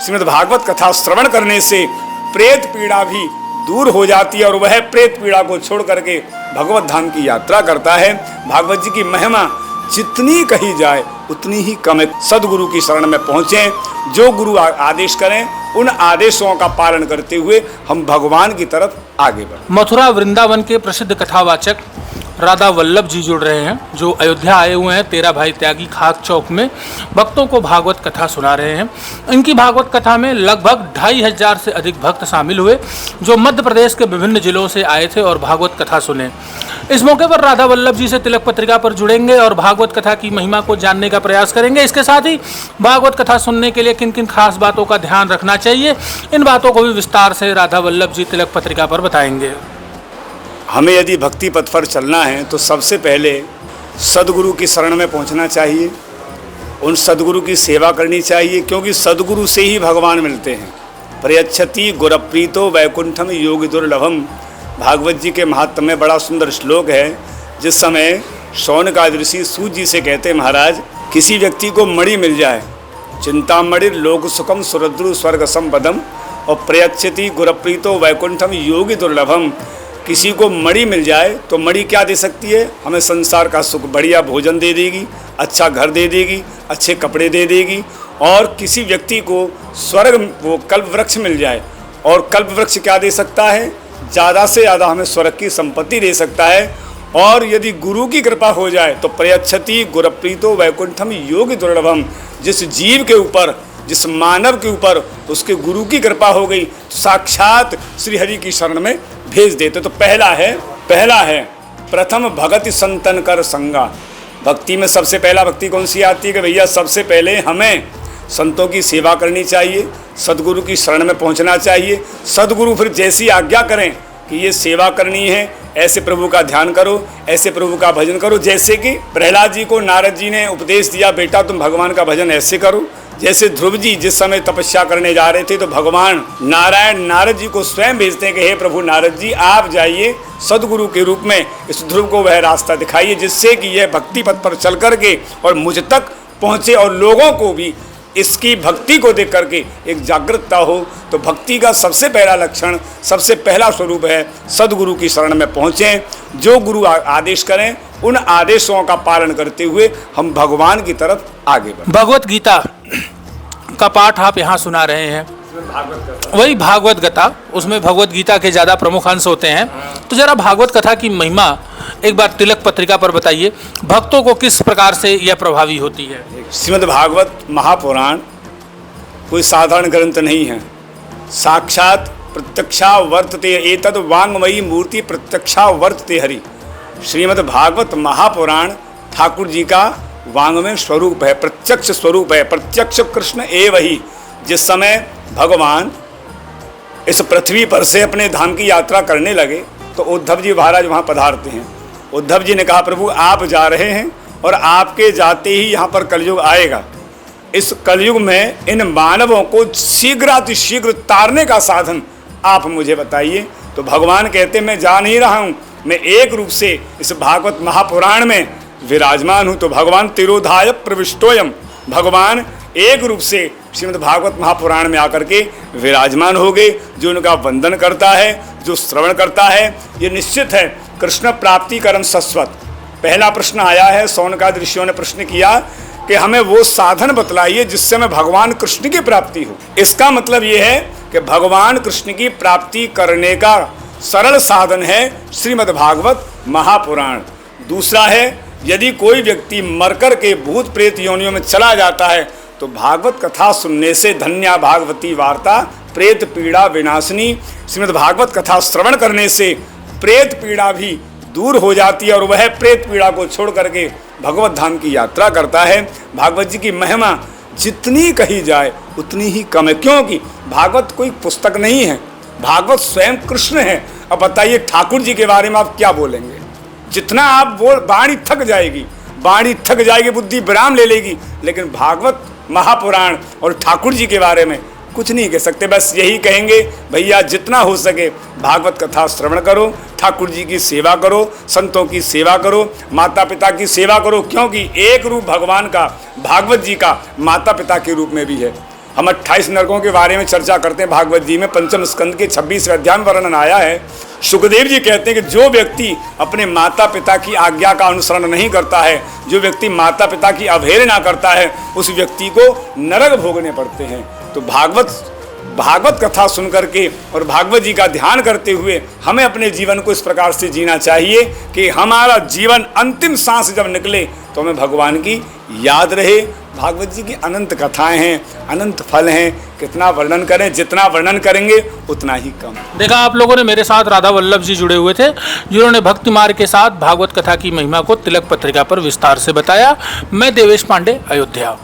श्रीमद् भागवत कथा श्रवण करने से प्रेत पीड़ा भी दूर हो जाती है और वह प्रेत पीड़ा को छोड़ करके भगवत धाम की यात्रा करता है। भागवत जी की महिमा जितनी कही जाए उतनी ही कम है। सदगुरु की शरण में पहुँचे, जो गुरु आदेश करें उन आदेशों का पालन करते हुए हम भगवान की तरफ आगे बढ़ें। मथुरा वृंदावन के प्रसिद्ध कथावाचक राधा वल्लभ जी जुड़ रहे हैं, जो अयोध्या आए हुए हैं। तेरा भाई त्यागी खाक चौक में भक्तों को भागवत कथा सुना रहे हैं। इनकी भागवत कथा में लगभग 2500 से अधिक भक्त शामिल हुए, जो मध्य प्रदेश के विभिन्न जिलों से आए थे और भागवत कथा सुने। इस मौके पर राधा वल्लभ जी से तिलक पत्रिका पर जुड़ेंगे और भागवत कथा की महिमा को जानने का प्रयास करेंगे। इसके साथ ही भागवत कथा सुनने के लिए किन किन खास बातों का ध्यान रखना चाहिए, इन बातों को भी विस्तार से राधा वल्लभ जी तिलक पत्रिका पर बताएंगे। हमें यदि भक्ति पथ पर चलना है तो सबसे पहले सदगुरु की शरण में पहुंचना चाहिए, उन सदगुरु की सेवा करनी चाहिए, क्योंकि सदगुरु से ही भगवान मिलते हैं। प्रयच्छति गुरप्रीतो वैकुंठम योगी दुर्लभम, भागवत जी के महात्म्य में बड़ा सुंदर श्लोक है। जिस समय शौनकादि ऋषि सूत जी से कहते, महाराज किसी व्यक्ति को मणि मिल जाए, चिंता मणि लोक सुखम सुरद्रु स्वर्ग संपदम, और प्रयच्छति गुरप्रीतो वैकुंठम योगी दुर्लभम, किसी को मणि मिल जाए तो मणि क्या दे सकती है? हमें संसार का सुख, बढ़िया भोजन दे देगी, अच्छा घर दे देगी, अच्छे कपड़े दे देगी। और किसी व्यक्ति को स्वर्ग वो कल्प वृक्ष मिल जाए, और कल्प वृक्ष क्या दे सकता है? ज़्यादा से ज़्यादा हमें स्वर्ग की संपत्ति दे सकता है। और यदि गुरु की कृपा हो जाए तो प्रयच्छति गुरप्रीतो वैकुंठम योगी दुर्लभम, जिस जीव के ऊपर, जिस मानव के ऊपर उसके गुरु की कृपा हो गई, साक्षात श्री हरि की शरण में भेज देते। तो पहला है प्रथम भगति संतन कर संगा। भक्ति में सबसे पहला भक्ति कौन सी आती है कि भैया सबसे पहले हमें संतों की सेवा करनी चाहिए, सदगुरु की शरण में पहुंचना चाहिए। सदगुरु फिर जैसी आज्ञा करें कि ये सेवा करनी है, ऐसे प्रभु का ध्यान करो, ऐसे प्रभु का भजन करो। जैसे कि प्रहलाद जी को नारद जी ने उपदेश दिया, बेटा तुम भगवान का भजन ऐसे करो। जैसे ध्रुव जी जिस समय तपस्या करने जा रहे थे तो भगवान नारायण नारद जी को स्वयं भेजते हैं कि हे प्रभु नारद जी, आप जाइए सदगुरु के रूप में इस ध्रुव को वह रास्ता दिखाइए, जिससे कि यह भक्ति पथ पर चल करके और मुझ तक पहुँचे और लोगों को भी इसकी भक्ति को देख करके एक जागरूकता हो। तो भक्ति का सबसे पहला लक्षण, सबसे पहला स्वरूप है सदगुरु की शरण में पहुँचें, जो गुरु आदेश करें उन आदेशों का पालन करते हुए हम भगवान की तरफ आगे बढ़ें। भगवत गीता का पाठ आप यहाँ सुना रहे हैं, वही भागवत कथा, उसमें भगवत गीता के ज़्यादा प्रमुख अंश होते हैं। तो जरा भागवत कथा की महिमा एक बार तिलक पत्रिका पर बताइए, भक्तों को किस प्रकार से यह प्रभावी होती है। श्रीमद् भागवत महापुराण कोई साधारण ग्रंथ नहीं है, साक्षात प्रत्यक्षा वर्तते एतद वांगमयी मूर्ति प्रत्यक्षा वर्तते हरि। श्रीमद् भागवत महापुराण ठाकुर जी का वांगमय स्वरूप है, प्रत्यक्ष स्वरूप है, प्रत्यक्ष कृष्ण एव ही। जिस समय भगवान इस पृथ्वी पर से अपने धाम की यात्रा करने लगे तो उद्धव जी महाराज वहाँ पधारते हैं। उद्धव जी ने कहा, प्रभु आप जा रहे हैं और आपके जाते ही यहाँ पर कलयुग आएगा। इस कलयुग में इन मानवों को शीघ्रातिशीघ्र तारने का साधन आप मुझे बताइए। तो भगवान कहते, मैं जा नहीं रहा हूँ, मैं एक रूप से इस भागवत महापुराण में विराजमान हूँ। तो भगवान तिरोधाय प्रविष्टोयम, भगवान एक रूप से श्रीमद् भागवत महापुराण में आकर के विराजमान हो गए। जो उनका वंदन करता है, जो श्रवण करता है, ये निश्चित है कृष्ण प्राप्ति कर्म शाश्वत। पहला प्रश्न आया है, शौनकादि ऋषियों ने प्रश्न किया कि हमें वो साधन बतलाइए जिससे हमें भगवान कृष्ण की प्राप्ति हो। इसका मतलब ये है कि भगवान कृष्ण की प्राप्ति करने का सरल साधन है श्रीमद् भागवत महापुराण। दूसरा है, यदि कोई व्यक्ति मरकर के भूत प्रेत योनियों में चला जाता है तो भागवत कथा सुनने से धन्या भागवती वार्ता प्रेत पीड़ा विनाशिनी, श्रीमद् भागवत कथा श्रवण करने से प्रेत पीड़ा भी दूर हो जाती है और वह प्रेत पीड़ा को छोड़ करके भगवत धाम की यात्रा करता है। भागवत जी की महिमा जितनी कही जाए उतनी ही कम है, क्योंकि भागवत कोई पुस्तक नहीं है, भागवत स्वयं कृष्ण है। अब बताइए ठाकुर जी के बारे में आप क्या बोलेंगे? जितना आप बोल, वाणी थक जाएगी, वाणी थक जाएगी, बुद्धि विराम ले लेगी, लेकिन भागवत महापुराण और ठाकुर जी के बारे में कुछ नहीं कह सकते। बस यही कहेंगे, भैया जितना हो सके भागवत कथा श्रवण करो, ठाकुर जी की सेवा करो, संतों की सेवा करो, माता पिता की सेवा करो, क्योंकि एक रूप भगवान का भागवत जी का माता पिता के रूप में भी है। हम 28 नरकों के बारे में चर्चा करते हैं। भागवत जी में पंचम स्कंद के 26वें अध्याय में वर्णन आया है। सुखदेव जी कहते हैं कि जो व्यक्ति अपने माता पिता की आज्ञा का अनुसरण नहीं करता है, जो व्यक्ति माता पिता की अवहेलना करता है, उस व्यक्ति को नरक भोगने पड़ते हैं। तो भागवत कथा सुन करके और भागवत जी का ध्यान करते हुए हमें अपने जीवन को इस प्रकार से जीना चाहिए कि हमारा जीवन अंतिम सांस जब निकले तो हमें भगवान की याद रहे। भागवत जी की अनंत कथाएं हैं, अनंत फल हैं, कितना वर्णन करें, जितना वर्णन करेंगे उतना ही कम। देखा आप लोगों ने, मेरे साथ राधा वल्लभ जी जुड़े हुए थे जिन्होंने भक्ति मार्ग के साथ भागवत कथा की महिमा को तिलक पत्रिका पर विस्तार से बताया। मैं देवेश पांडे, अयोध्या।